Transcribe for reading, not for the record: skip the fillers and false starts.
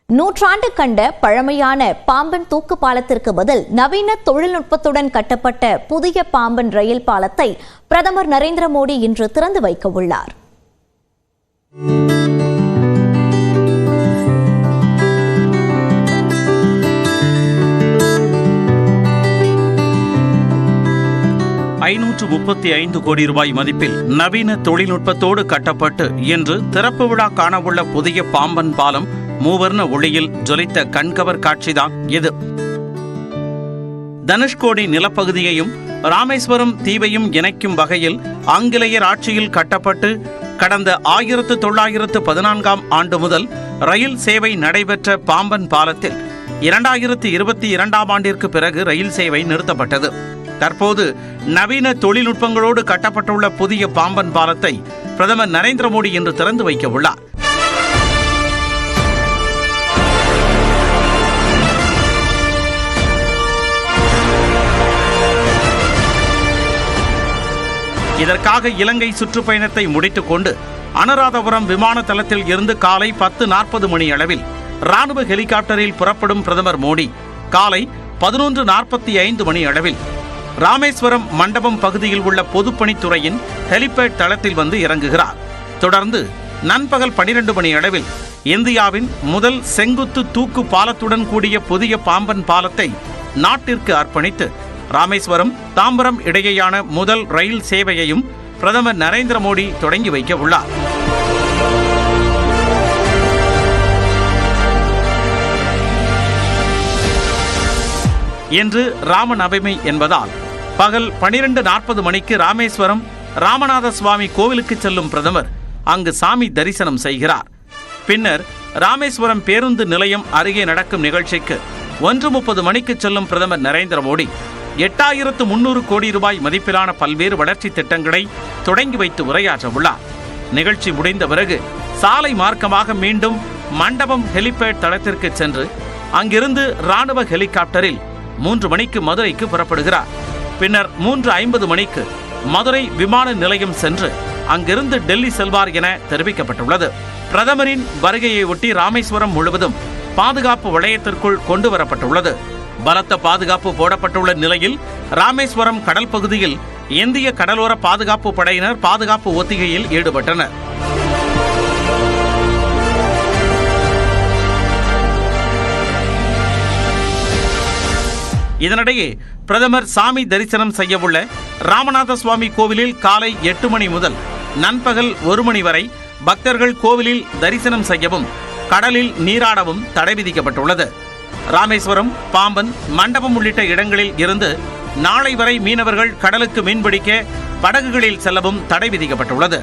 நூற்றாண்டு கண்ட பழமையான பாம்பன் தூக்கு பாலத்திற்கு பதில் நவீன தொழில்நுட்பத்துடன் கட்டப்பட்ட புதிய பாம்பன் ரயில் பாலத்தை பிரதமர் நரேந்திர மோடி இன்று திறந்து வைக்க உள்ளார். ₹535 கோடி மதிப்பில் நவீன தொழில்நுட்பத்தோடு கட்டப்பட்டு இன்று திறப்பு விழா காணவுள்ள புதிய பாம்பன் பாலம் மூவர்ண ஒளியில் ஜொலித்த கண்கவர் காட்சிதான் இது. தனுஷ்கோடி நிலப்பகுதியையும் ராமேஸ்வரம் தீவையும் இணைக்கும் வகையில் ஆங்கிலேயர் ஆட்சியில் கட்டப்பட்டு கடந்த 1914ஆம் ஆண்டு முதல் ரயில் சேவை நடைபெற்ற பாம்பன் பாலத்தில் 2022ஆம் ஆண்டிற்கு பிறகு ரயில் சேவை நிறுத்தப்பட்டது. தற்போது நவீன தொழில்நுட்பங்களோடு கட்டப்பட்டுள்ள புதிய பாம்பன் பாலத்தை பிரதமர் நரேந்திர மோடி இன்று திறந்து வைக்க உள்ளார். இதற்காக இலங்கை சுற்றுப்பயணத்தை முடித்துக் கொண்டு அனுராதபுரம் விமான தளத்தில் இருந்து காலை 10:40 மணி அளவில் ராணுவ ஹெலிகாப்டரில் புறப்படும் பிரதமர் மோடி காலை 11:45 மணி அளவில் ராமேஸ்வரம் மண்டபம் பகுதியில் உள்ள பொதுப்பணித்துறையின் ஹெலிபேட் தளத்தில் வந்து இறங்குகிறார். தொடர்ந்து நண்பகல் 12 மணி அளவில் இந்தியாவின் முதல் செங்குத்து தூக்கு பாலத்துடன் கூடிய புதிய பாம்பன் பாலத்தை நாட்டிற்கு அர்ப்பணித்து ராமேஸ்வரம் தாம்பரம் இடையேயான முதல் ரயில் சேவையையும் பிரதமர் நரேந்திர மோடி தொடங்கி வைக்க உள்ளார். இன்று ராமநவமி என்பதால் பகல் 12:40 மணிக்கு ராமேஸ்வரம் ராமநாத சுவாமி கோவிலுக்கு செல்லும் பிரதமர் அங்கு சாமி தரிசனம் செய்கிறார். பின்னர் ராமேஸ்வரம் பேருந்து நிலையம் அருகே நடக்கும் நிகழ்ச்சிக்கு 1:30 மணிக்கு செல்லும் பிரதமர் நரேந்திர மோடி 8300 கோடி மதிப்பிலான பல்வேறு வளர்ச்சி திட்டங்களை தொடங்கி வைத்து உரையாற்ற உள்ளார். நிகழ்ச்சி முடிந்த பிறகு சாலை மார்க்கமாக மீண்டும் மண்டபம் ஹெலிபேட் தளத்திற்கு சென்று அங்கிருந்து ராணுவ ஹெலிகாப்டரில் 3 மணிக்கு மதுரைக்கு புறப்படுகிறார். பின்னர் 3:50 மணிக்கு மதுரை விமான நிலையம் சென்று அங்கிருந்து டெல்லி செல்வார் என தெரிவிக்கப்பட்டுள்ளது. பிரதமரின் வருகையை ஒட்டி ராமேஸ்வரம் முழுவதும் பாதுகாப்பு வளையத்திற்குள் கொண்டு வரப்பட்டுள்ளது. பலத்த பாதுகாப்பு போடப்பட்டுள்ள நிலையில் ராமேஸ்வரம் கடல் பகுதியில் இந்திய கடலோர பாதுகாப்பு படையினர் பாதுகாப்பு ஒத்திகையில் ஈடுபட்டனர். இதனிடையே பிரதமர் சாமி தரிசனம் செய்யவுள்ள ராமநாத சுவாமி கோவிலில் காலை 8 மணி முதல் நண்பகல் 1 மணி வரை பக்தர்கள் கோவிலில் தரிசனம் செய்யவும் கடலில் நீராடவும் தடை விதிக்கப்பட்டுள்ளது. ராமேஸ்வரம், பாம்பன், மண்டபம் உள்ளிட்ட இடங்களில் இருந்து நாளை வரை மீனவர்கள் கடலுக்கு மீன்பிடிக்க படகுகளில் செல்லவும் தடை விதிக்கப்பட்டுள்ளது.